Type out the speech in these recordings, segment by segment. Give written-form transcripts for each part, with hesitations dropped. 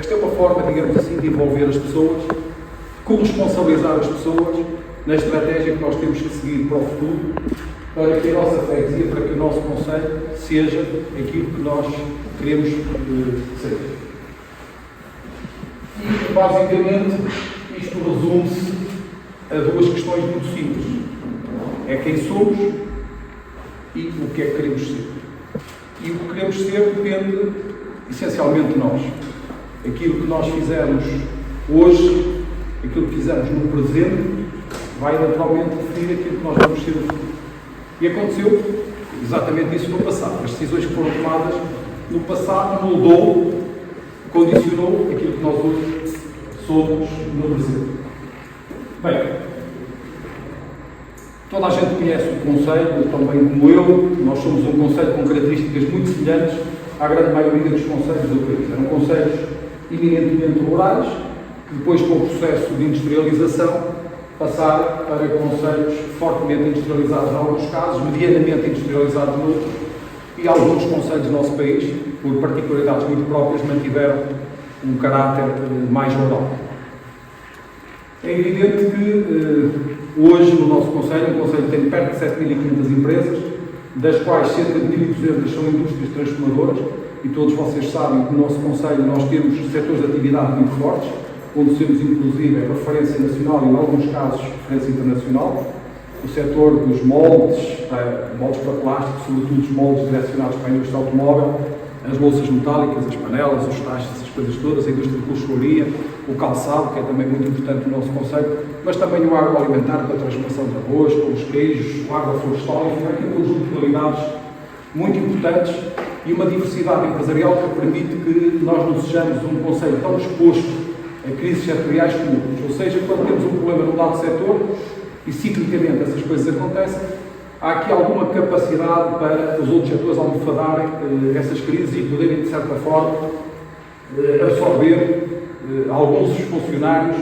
Esta é uma forma, digamos assim, de envolver as pessoas, corresponsabilizar as pessoas na estratégia que nós temos que seguir para o futuro, para que a nossa freguesia, para que o nosso concelho seja aquilo que nós queremos ser. E, basicamente, isto resume-se a duas questões muito simples. É quem somos e o que é que queremos ser. E o que queremos ser depende, essencialmente, de nós. Aquilo que nós fizermos hoje, aquilo que fizermos no presente, vai naturalmente definir aquilo que nós vamos ser no futuro. E aconteceu exatamente isso no passado. As decisões que foram tomadas no passado moldou, condicionou aquilo que nós hoje somos no presente. Bem, toda a gente conhece o concelho, também como eu. Nós somos um concelho com características muito semelhantes à grande maioria dos concelhos do país. Eram concelhos eminentemente rurais, que depois, com o processo de industrialização, passaram para concelhos fortemente industrializados em alguns casos, medianamente industrializados noutros, e alguns concelhos do nosso país, por particularidades muito próprias, mantiveram um caráter mais rural. É evidente que hoje no nosso concelho, o concelho tem perto de 7.500 empresas, das quais cerca de 1.200 são indústrias transformadoras, e todos vocês sabem que no nosso concelho nós temos setores de atividade muito fortes, onde temos inclusive a referência nacional e, em alguns casos, referência internacional. O setor dos moldes, moldes para plástico, sobretudo os moldes direcionados para a indústria automóvel, as louças metálicas, as panelas, os tachos, essas coisas todas, a indústria de colchoaria, o calçado, que é também muito importante no nosso concelho, mas também o agroalimentar, com a transformação de arroz, com os queijos, o agroflorestal, enfim, há aqui um conjunto de qualidades muito importantes e uma diversidade empresarial que permite que nós não sejamos um concelho tão exposto a crises setoriais como outros. Ou seja, quando temos um problema num dado setor, e ciclicamente essas coisas acontecem, há aqui alguma capacidade para os outros setores almofadarem essas crises e poderem, de certa forma, absorver alguns dos funcionários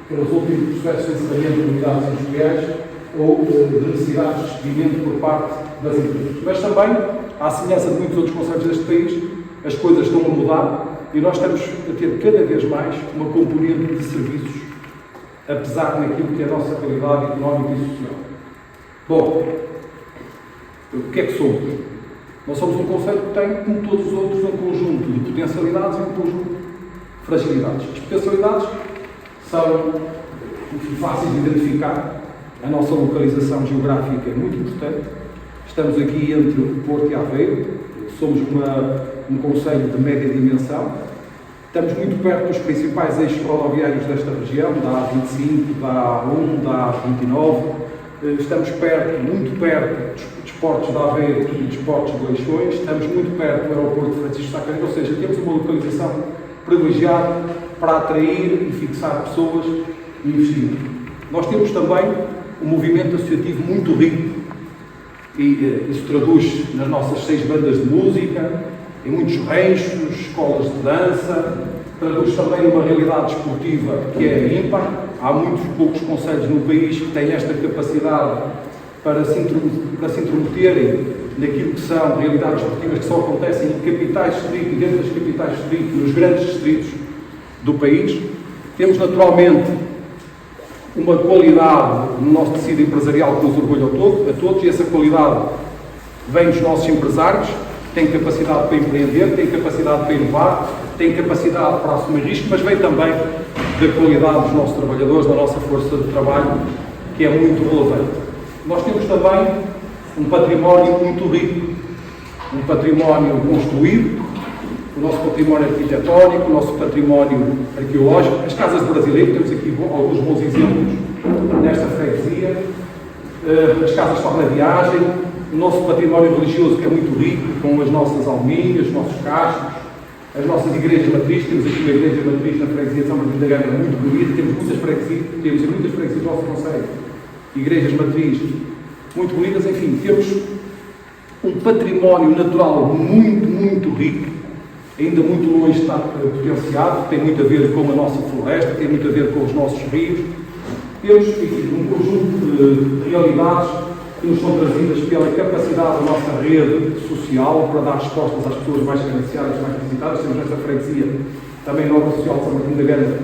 que resultam de processos de encerramento de unidades industriais ou de necessidades de despedimento por parte das empresas. Mas também, à semelhança de muitos outros concelhos deste país, as coisas estão a mudar e nós estamos a ter cada vez mais uma componente de serviços, apesar daquilo que é a nossa realidade económica e social. Bom, o que é que somos? Nós somos um concelho que tem, como todos os outros, um conjunto de potencialidades e um conjunto de fragilidades. As potencialidades são fáceis de identificar. A nossa localização geográfica é muito importante. Estamos aqui entre o Porto e Aveiro. Somos um concelho de média dimensão. Estamos muito perto dos principais eixos rodoviários desta região, da A25, da A1, da A29. Estamos perto, muito perto dos portos de Aveiro e dos portos de Leixões. Estamos muito perto do aeroporto de Francisco Sá Carneiro, ou seja, temos uma localização privilegiada para atrair e fixar pessoas e investimento. Nós temos também um movimento associativo muito rico e isso traduz nas nossas 6 bandas de música, em muitos ranchos, escolas de dança, traduz também uma realidade desportiva que é ímpar. Há muitos poucos concelhos no país que têm esta capacidade para se intrometerem naquilo que são realidades desportivas que só acontecem em capitais distritos e dentro das capitais distritos, nos grandes distritos do país. Temos naturalmente uma qualidade no nosso tecido empresarial que nos orgulha a todos, e essa qualidade vem dos nossos empresários, que têm capacidade para empreender, têm capacidade para inovar, têm capacidade para assumir risco, mas vem também da qualidade dos nossos trabalhadores, da nossa força de trabalho, que é muito relevante. Nós temos também um património muito rico, um património construído, o nosso património arquitetónico, o nosso património arqueológico, as casas de brasileiro, temos aqui alguns bons exemplos nesta freguesia, as casas de farnadeagem, o nosso património religioso, que é muito rico, com as nossas alminhas, os nossos castros, as nossas igrejas matrizes. Temos aqui uma igreja matriz na freguesia de São Martinho da Gama muito bonita, temos muitas freguesias do nosso concelho, igrejas matrizes muito bonitas. Enfim, temos um património natural muito, muito rico, ainda muito longe de estar potenciado, tem muito a ver com a nossa floresta, tem muito a ver com os nossos rios. Temos, enfim, um conjunto de realidades que nos são trazidas pela capacidade da nossa rede social para dar respostas às pessoas mais carenciadas, mais necessitadas. Temos nesta freguesia também na obra social de São Martinho da Ganda,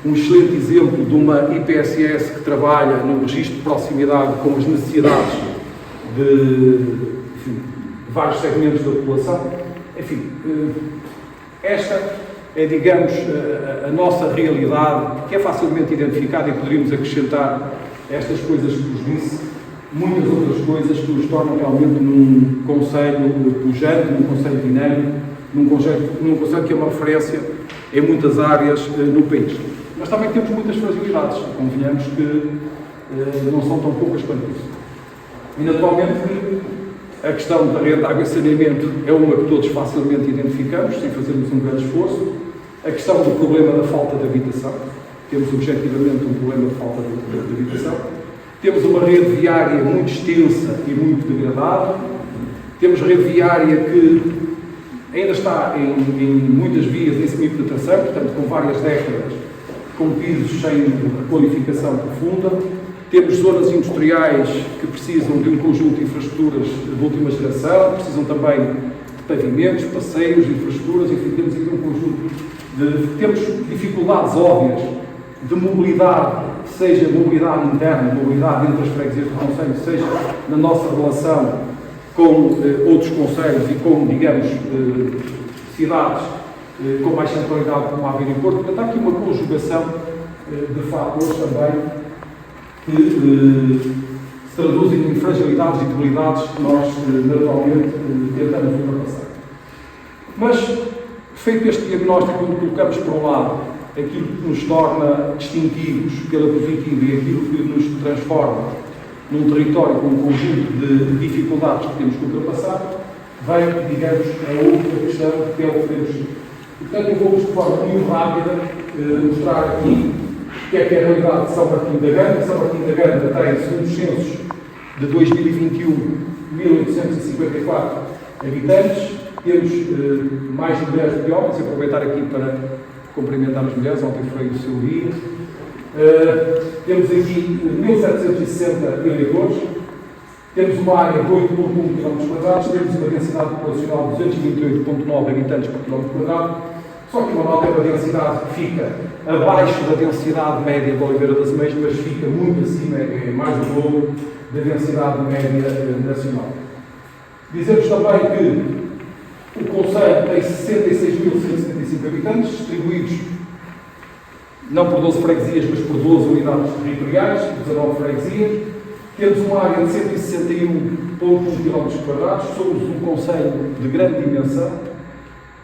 um excelente exemplo de uma IPSS que trabalha no registro de proximidade com as necessidades de vários segmentos da população. Enfim, esta é, digamos, a nossa realidade, que é facilmente identificada, e poderíamos acrescentar estas coisas que vos disse, muitas outras coisas que nos tornam realmente num concelho pujante, num concelho dinâmico, num concelho que é uma referência em muitas áreas no país. Mas também temos muitas fragilidades, convenhamos que não são tão poucas quanto isso. E, naturalmente, a questão da rede de água e saneamento é uma que todos facilmente identificamos, sem fazermos um grande esforço. A questão do problema da falta de habitação. Temos objetivamente um problema de falta de habitação. Temos uma rede viária muito extensa e muito degradada. Temos rede viária que ainda está em muitas vias em semi-penetração, portanto, com várias décadas, com pisos sem qualificação profunda. Temos zonas industriais que precisam de um conjunto de infraestruturas de última geração, precisam também de pavimentos, passeios, infraestruturas, enfim, temos aqui um conjunto temos dificuldades óbvias de mobilidade, seja mobilidade interna, mobilidade entre as freguesias do concelho, seja na nossa relação com outros concelhos e com, digamos, cidades com mais centralidade como Aveiro e Porto. Portanto, há aqui uma conjugação de fatores também que se traduzem em fragilidades e debilidades que nós, naturalmente, tentamos ultrapassar. Mas, feito este diagnóstico, quando colocamos para um lado aquilo que nos torna distintivos pela positiva e aquilo que nos transforma num território com um conjunto de dificuldades que temos que ultrapassar, vem, digamos, a outra questão que é o que temos. Portanto, eu vou-vos de forma muito rápida mostrar aqui o que é a realidade de São Martinho da Ganda. São Martinho da Ganda tem, segundo os censos de 2021, 1.854 habitantes. Temos mais de mulheres do que homens, aproveitar aqui para cumprimentar as mulheres, ontem foi o seu dia. Temos aqui 1.760 eleitores, temos uma área de 8,1 km², temos uma densidade populacional de 228,9 habitantes por km², só que uma nota é uma densidade que fica abaixo da densidade média de Oliveira das Meias, mas fica muito acima, é mais do dobro da densidade média nacional. Dizemos também que o concelho tem 66.175 habitantes, distribuídos não por 12 freguesias, mas por 12 unidades territoriais, 19 freguesias. Temos uma área de 161,1 km², somos um concelho de grande dimensão,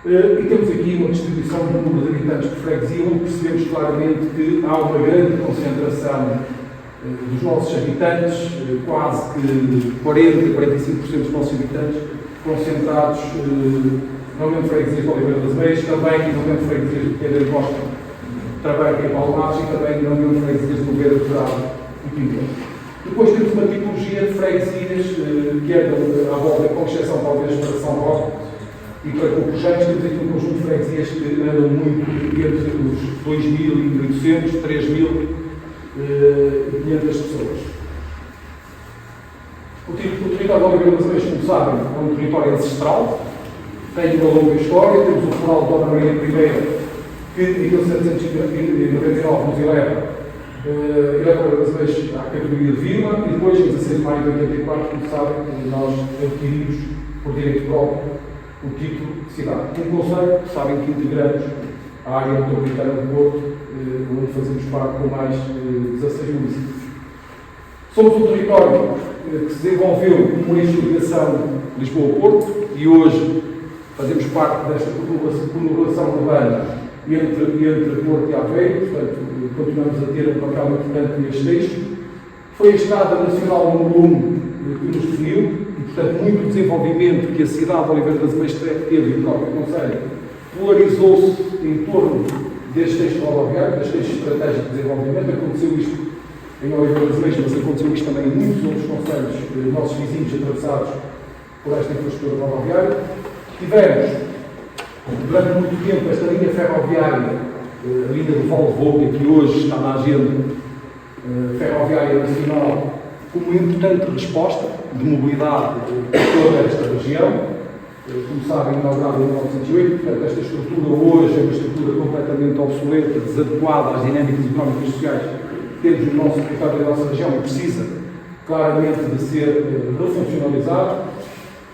e temos aqui uma distribuição do número de habitantes por freguesia, onde percebemos claramente que há uma grande concentração dos nossos habitantes, quase que 40-45% dos nossos habitantes concentrados na mesma freguesia de Oliveira das Meias, também na mesma freguesia de Pedra e Costa, também em Palmares e também na mesma freguesia de Nogueira de Dourado e Pinto. Depois temos uma tipologia de freguesias que andam à volta, com exceção talvez para São Roque e para Copujante, temos aqui um conjunto de freguesias que andam muito entre os 2.800, 3.500 pessoas. O território de Oliveira das Meias, como sabem, é um território ancestral, tem uma longa história. Temos o Funeral de Dona Maria I, que em 1799 nos eleva Oliveira das Meias à categoria de vila, e depois, em 16 de maio de 84, como sabem, nós adquirimos por direito próprio o título de cidade. Um concelho, sabem que integramos a área metropolitana do Porto, onde fazemos parte com mais 16 municípios. Somos um território que se desenvolveu por ligação Lisboa-Porto e hoje fazemos parte desta conurbação urbana entre Porto e Aveiro, portanto, continuamos a ter um papel importante neste eixo. Foi a Estrada Nacional número 1 que nos definiu e, portanto, muito desenvolvimento que a cidade de Oliveira das Meias teve e o próprio Conselho polarizou-se em torno deste eixo rodoviário, deste eixo estratégico de desenvolvimento. Aconteceu isto em Oliveira das Meias, mas aconteceu isto também em muitos outros concelhos, nossos vizinhos atravessados por esta infraestrutura rodoviária. Tivemos, durante muito tempo, esta linha ferroviária, a linha do Val de Volga, que hoje está na agenda ferroviária nacional, como importante resposta de mobilidade para toda esta região. como sabem, inaugurada em 1908, portanto, esta estrutura hoje é uma estrutura completamente obsoleta, desadequada às dinâmicas económicas e sociais que temos no nosso território da nossa região e precisa claramente de ser refuncionalizado.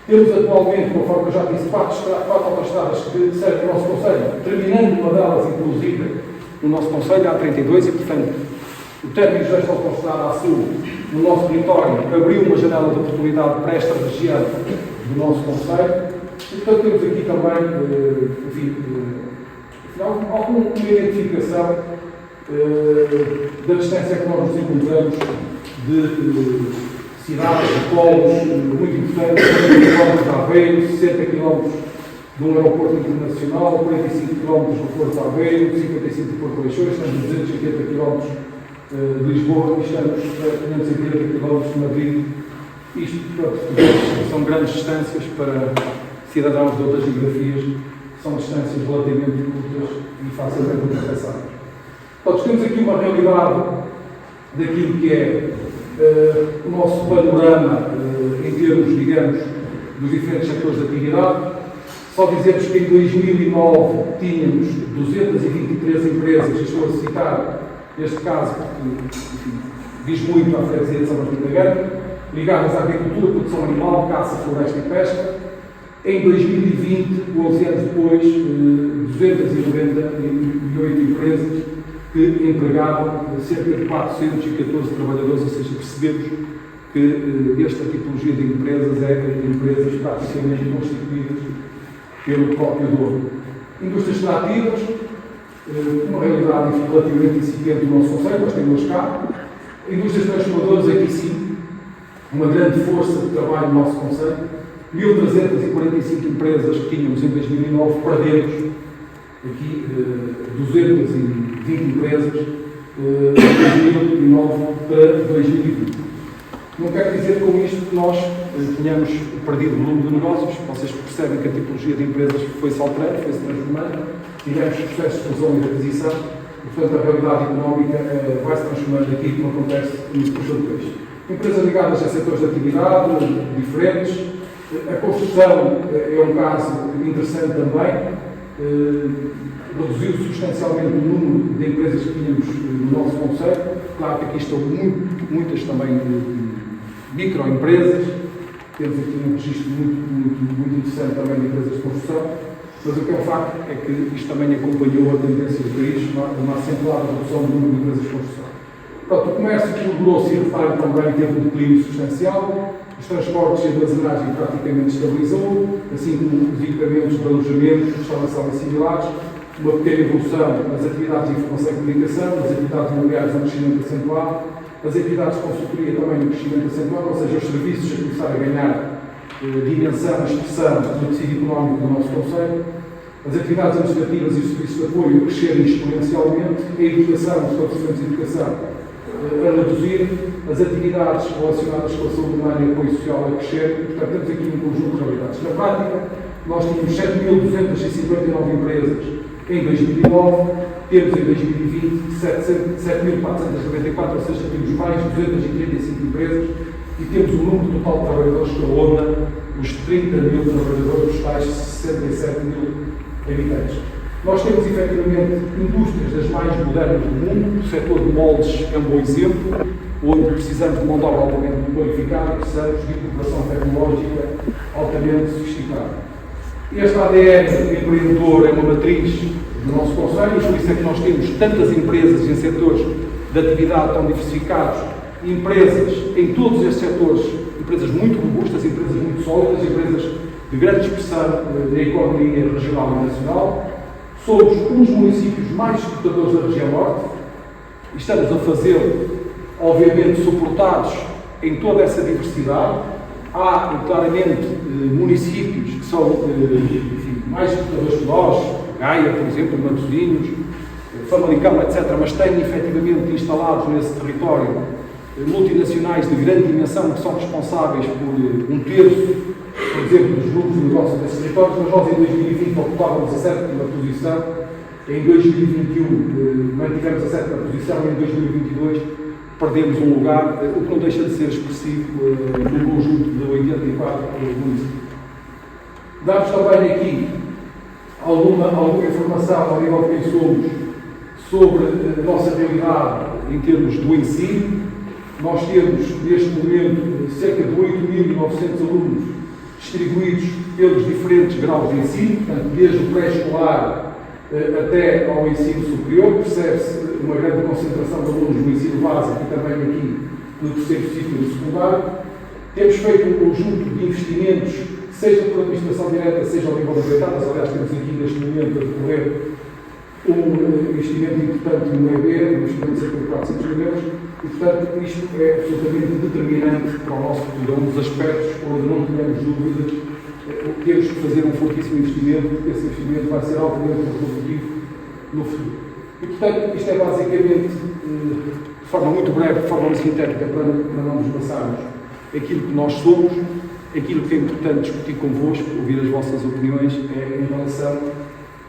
Temos atualmente, conforme eu já disse, quatro autoestradas que servem o nosso Conselho, terminando uma delas, inclusive, no nosso Conselho, a A32, e, portanto, o término desta autoestrada a sul, no nosso território, abriu uma janela de oportunidade para esta região do nosso Conselho. E, portanto, temos aqui também, enfim, alguma identificação da distância que nós nos encontramos de cidades, de polos muito importantes, 40 km de Aveiro, 60 km de um aeroporto internacional, 45 km do Porto de Aveiro, 55 de Porto Leixões, estamos a 280 km de Lisboa e estamos a 580 km de Madrid. Isto, portanto, são grandes distâncias para cidadãos de outras geografias, são distâncias relativamente curtas e facilmente ultrapassadas. Portanto, temos aqui uma realidade daquilo que é o nosso panorama em termos, digamos, dos diferentes setores de atividade. Só dizemos que em 2009 tínhamos 223 empresas, estou a citar este caso porque, enfim, diz muito à freguesia de São Martinho da Gama, ligadas à agricultura, produção animal, caça, floresta e pesca. Em 2020, 11 anos depois, 298 empresas que empregavam cerca de 414 trabalhadores, ou seja, percebemos que esta tipologia de empresas é empresas praticamente constituídas pelo próprio dono. Indústrias extrativas, uma realidade relativamente incipiente do nosso Conselho, nós temos cá. Indústrias transformadoras, aqui sim, uma grande força de trabalho no nosso Conselho. 1.345 empresas que tínhamos em 2009, perdemos aqui 220 empresas de 2009 para 2020. Não quer dizer com isto que nós tenhamos perdido o volume de negócios. Vocês percebem que a tipologia de empresas foi-se alterando, foi-se transformando, tivemos processos de fusão e de aquisição, e, portanto, a realidade económica vai-se transformando aqui, como acontece nos produtores. Empresas ligadas a setores de atividade diferentes. A construção é um caso interessante também. Reduziu substancialmente o número de empresas que tínhamos no nosso concelho. Claro que aqui estão muitas também microempresas. Temos aqui um registro muito interessante também de empresas de construção. Mas o que é um facto é que isto também acompanhou a tendência do país, uma acentuada redução do número de empresas de construção. Portanto, o comércio moderou-se e retalho também teve um declínio substancial. Os transportes e a armazenagem praticamente estabilizou, assim como os equipamentos de alojamento, restauração e similares, uma pequena evolução nas atividades de informação e comunicação, nas atividades imobiliárias em crescimento acentuado, as atividades de consultoria também em crescimento acentuado, ou seja, os serviços a começar a ganhar dimensão e expressão no tecido económico do nosso concelho, as atividades administrativas e os serviços de apoio a crescerem exponencialmente, a educação, os procedimentos de educação a reduzir, as atividades relacionadas com a saúde humana e apoio social a crescer. Portanto, temos aqui um conjunto de realidades. Na prática, nós tínhamos 7.259 empresas em 2009, temos em 2020 7.494, ou seja, temos mais de 235 empresas e temos um número total de trabalhadores que ronda os 30 mil trabalhadores, os tais 67 mil habitantes. Nós temos, efetivamente, indústrias das mais modernas do mundo. O setor de moldes é um bom exemplo, onde precisamos de mão de obra altamente qualificada, precisamos de incorporação tecnológica altamente sofisticada. Este ADN empreendedor é uma matriz do nosso concelho, e por isso é que nós temos tantas empresas em setores de atividade tão diversificados, empresas em todos estes setores, empresas muito robustas, empresas muito sólidas, empresas de grande expressão na economia regional e nacional. Somos um dos municípios mais exportadores da região norte e estamos a fazê-lo, obviamente, suportados em toda essa diversidade. Há, claramente, municípios que são enfim, mais exportadores que nós, Gaia, por exemplo, Matosinhos, Famalicão, etc., mas têm efetivamente instalados nesse território multinacionais de grande dimensão que são responsáveis por um terço, por exemplo, dos volumes de negócio desses territórios, mas nós em 2020 ocupávamos a sétima posição, em 2021 mantivemos a sétima posição e em 2022 perdemos um lugar, o que não deixa de ser expressivo no conjunto de 84 municípios. Damos também aqui alguma informação ao nível de quem somos sobre a nossa realidade em termos do ensino. Nós temos, neste momento, cerca de 8.900 alunos distribuídos pelos diferentes graus de ensino, portanto, desde o pré-escolar até ao ensino superior. Percebe-se uma grande concentração de alunos no ensino básico e também aqui no terceiro ciclo do secundário. Temos feito um conjunto de investimentos, seja por administração direta, seja ao nível das etapas. Aliás, temos aqui neste momento a decorrer um investimento importante no EB, um investimento de cerca de 400 mil euros, e, portanto, isto é absolutamente determinante para o nosso futuro. É um dos aspectos onde não temos dúvidas. Temos que fazer um fortíssimo investimento, porque esse investimento vai ser altamente produtivo no futuro. E, portanto, isto é basicamente, de forma muito breve, de forma sintética, para não nos passarmos aquilo que nós somos. Aquilo que é importante discutir convosco, ouvir as vossas opiniões, é em relação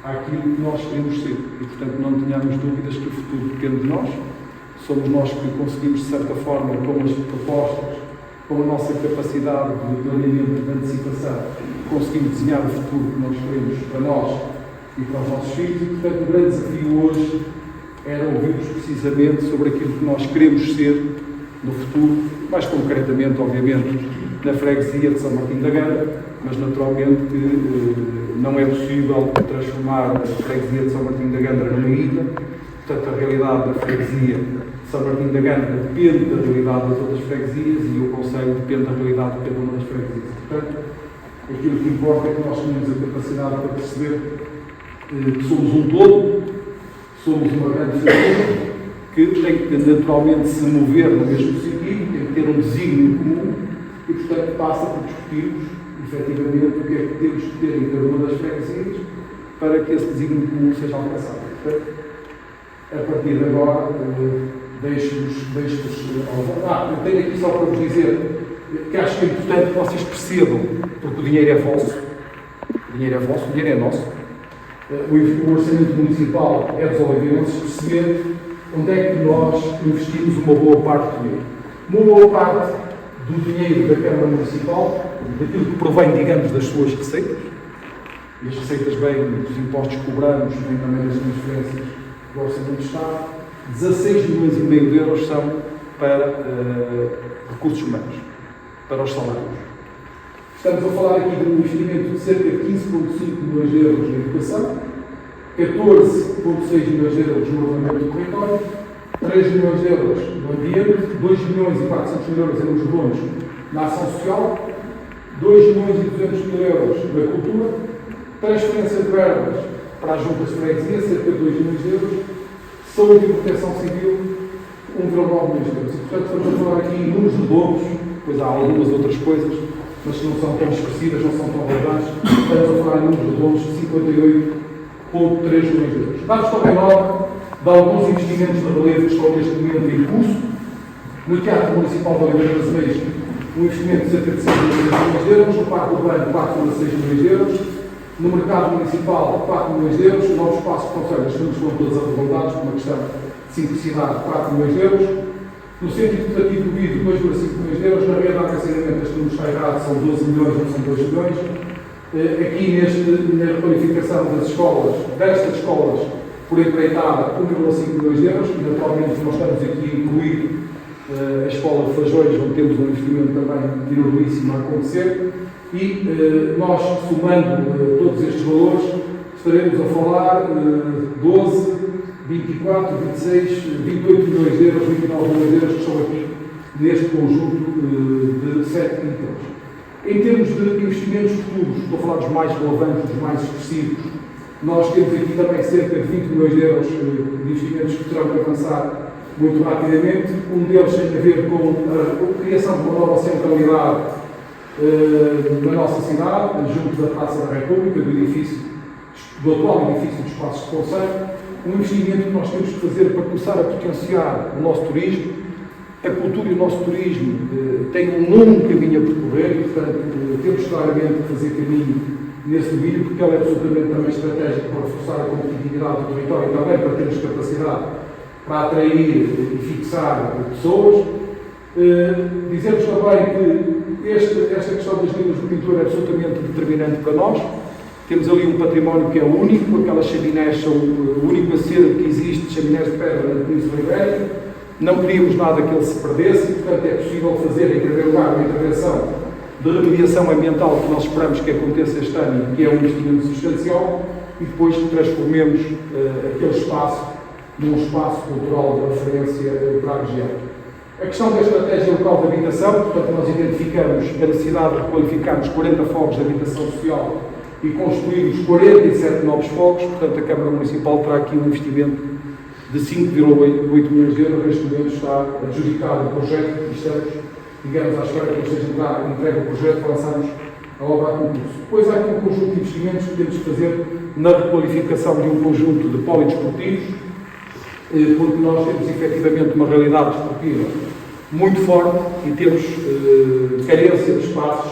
àquilo que nós queremos ser. E, portanto, não tenhamos dúvidas que o futuro depende de nós. Somos nós que conseguimos, de certa forma, com as propostas, com a nossa capacidade de planeamento, de antecipação, conseguimos desenhar o futuro que nós queremos para nós e para os nossos filhos. E, portanto, o grande desafio hoje era ouvir-vos precisamente sobre aquilo que nós queremos ser no futuro, mais concretamente, obviamente, na freguesia de São Martinho da Gandra, mas naturalmente que não é possível transformar a freguesia de São Martinho da Gandra numa ilha. Portanto, a realidade da freguesia de São Martinho da Gandra depende da realidade das outras freguesias e o concelho depende da realidade de cada uma das freguesias. Portanto, aquilo que importa é que nós tenhamos a capacidade para perceber que somos um todo, somos uma grande família, que tem que naturalmente se mover no mesmo sentido, tem que ter um desígnio comum e, portanto, passa por discutirmos, efetivamente, o que é que temos que ter em cada uma das freguesias para que esse desígnio comum seja alcançado. Portanto, a partir de agora, deixo-vos eu tenho aqui só para vos dizer que acho que é importante que vocês percebam, porque o dinheiro é vosso, o dinheiro é nosso, o orçamento municipal é dos oliveirenses, perceber onde é que nós investimos uma boa parte do dinheiro. Uma boa parte do dinheiro da Câmara Municipal, daquilo que provém, digamos, das suas receitas, e as receitas vêm dos impostos que cobramos, vêm também das transferências do Orçamento do Estado, 16,5 milhões de euros são para recursos humanos, para os salários. Estamos a falar aqui de um investimento de cerca de 15,5 milhões de euros na educação, 14,6 milhões de euros no ordenamento do território, 3 milhões de euros no ambiente, 2 milhões e 400 mil euros em números redondos na ação social, 2 milhões e 200 mil euros na cultura, transferência de verbas para as juntas de freguesia, cerca de 2 milhões de euros, saúde e proteção civil, 1,9 milhões de euros. E, portanto, estamos a falar aqui em números redondos, pois há algumas outras coisas, mas que não são tão expressivas, não são tão relevantes. Estamos a falar em números redondos de 58,3 milhões de euros. Dá-nos também nota de alguns investimentos de relevo que estão neste momento em curso. No Teatro Municipal de Oliveira das Meias, um investimento de cerca de 5 milhões de euros. No Parque Urbano, 4,6 milhões de euros. No Mercado Municipal, 4 milhões de euros. No Novo Espaço de Conselho, os números foram todos arredondados, por uma questão de simplicidade, 4 milhões de euros. No Centro Educativo do Vídeo, 2,5 milhões de euros. Na rede de aconselhamento, este número está errado, são 12 milhões, não são 2 milhões. Aqui na requalificação das escolas, destas escolas, por empreitada, 1,5 milhões de euros, e naturalmente nós estamos aqui a incluir a Escola de Fajões, onde temos um investimento também enormíssimo a acontecer, e nós, somando todos estes valores, estaremos a falar 12, 24, 26, 28 milhões de euros, 29 milhões de euros que estão aqui neste conjunto de 7 itens. Em termos de investimentos futuros, estou a falar dos mais relevantes, dos mais expressivos, nós temos aqui também cerca de 20 milhões de euros de investimentos que terão que avançar muito rapidamente. Um deles tem a ver com a criação de uma nova centralidade na nossa cidade, junto da Praça da República, do atual edifício dos Passos de Conselho. Um investimento que nós temos que fazer para começar a potenciar o nosso turismo. A cultura e o nosso turismo têm um longo caminho a percorrer e, portanto, temos claramente que fazer caminho nesse domínio, porque ela é absolutamente também estratégica para reforçar a competitividade do território e também para termos capacidade para atrair e fixar pessoas. Dizemos também que esta questão das linhas de pintura é absolutamente determinante para nós. Temos ali um património que é único, aquelas chaminés são o único acervo que existe, chaminés de pedra na Península Ibérica. Não queríamos nada que ele se perdesse, portanto é possível fazer, em primeiro lugar, uma intervenção de remediação ambiental que nós esperamos que aconteça este ano, que é um investimento substancial, e depois transformemos aquele espaço num espaço cultural de referência para a região. A questão da estratégia local de habitação, portanto nós identificamos a necessidade de requalificarmos 40 fogos de habitação social e construirmos 47 novos fogos, portanto a Câmara Municipal terá aqui um investimento de 5,8 milhões de euros, neste momento está adjudicado o projeto e estamos, digamos, à espera que seja entregue o projeto para lançarmos a obra a concurso. Depois há aqui um conjunto de investimentos que temos que fazer na requalificação de um conjunto de polidesportivos, porque nós temos efetivamente uma realidade desportiva muito forte e temos carência de espaços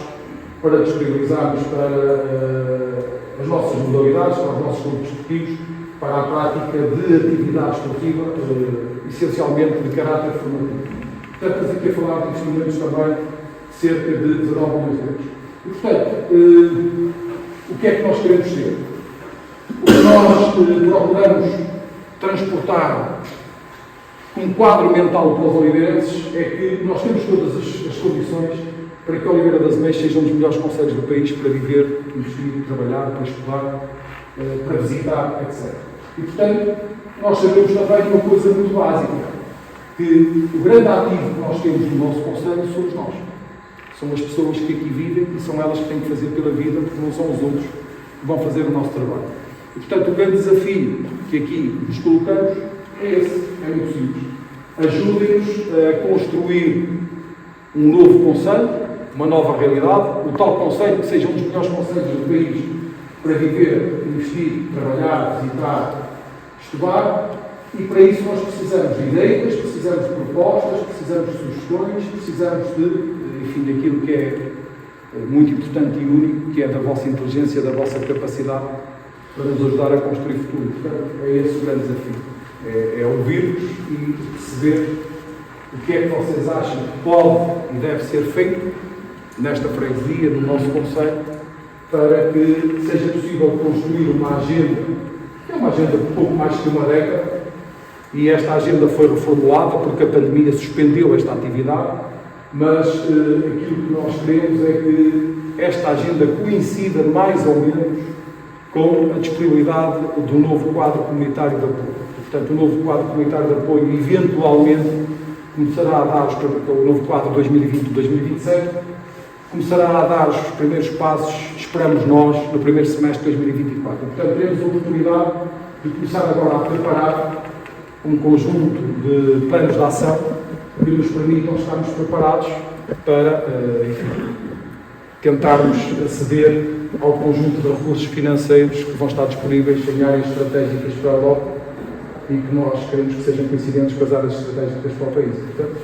para disponibilizarmos para as nossas modalidades, para os nossos clubes desportivos, para a prática de atividade esportiva, essencialmente de caráter formativo. Portanto, estamos aqui a falar de investimentos também de cerca de 19 milhões de euros. E, portanto, o que é que nós queremos ter? O que nós procuramos transportar um quadro mental para os oliveirenses é que nós temos todas as condições para que a Oliveira das Meias seja um dos melhores concelhos do país para viver, investir, trabalhar, para estudar, para visitar, etc. E, portanto, nós sabemos também uma coisa muito básica, que o grande ativo que nós temos no nosso concelho somos nós. São as pessoas que aqui vivem e são elas que têm que fazer pela vida, porque não são os outros que vão fazer o nosso trabalho. E, portanto, o grande desafio que aqui nos colocamos é esse, é muito simples. Ajudem-nos a construir um novo concelho, uma nova realidade, o tal concelho que seja um dos melhores concelhos do país para viver, investir, trabalhar, visitar, estudar, e para isso nós precisamos de ideias, precisamos de propostas, precisamos de sugestões, precisamos daquilo que é muito importante e único, que é da vossa inteligência, da vossa capacidade para nos ajudar a construir futuro. Portanto, é esse o grande desafio. É ouvir-vos e perceber o que é que vocês acham que pode e deve ser feito nesta freguesia, no nosso concelho, para que seja possível construir uma agenda, que é uma agenda de pouco mais que uma década, e esta agenda foi reformulada porque a pandemia suspendeu esta atividade, mas aquilo que nós queremos é que esta agenda coincida mais ou menos com a disponibilidade do novo quadro comunitário de apoio. Portanto, o novo quadro comunitário de apoio eventualmente começará a dar, o novo quadro 2020-2027, começará a dar os primeiros passos, esperamos nós, no primeiro semestre de 2024. Portanto, teremos a oportunidade de começar agora a preparar um conjunto de planos de ação que nos permitam estarmos preparados para, tentarmos aceder ao conjunto de recursos financeiros que vão estar disponíveis em áreas estratégicas para a Europa e que nós queremos que sejam coincidentes com as áreas estratégicas para o país. Portanto,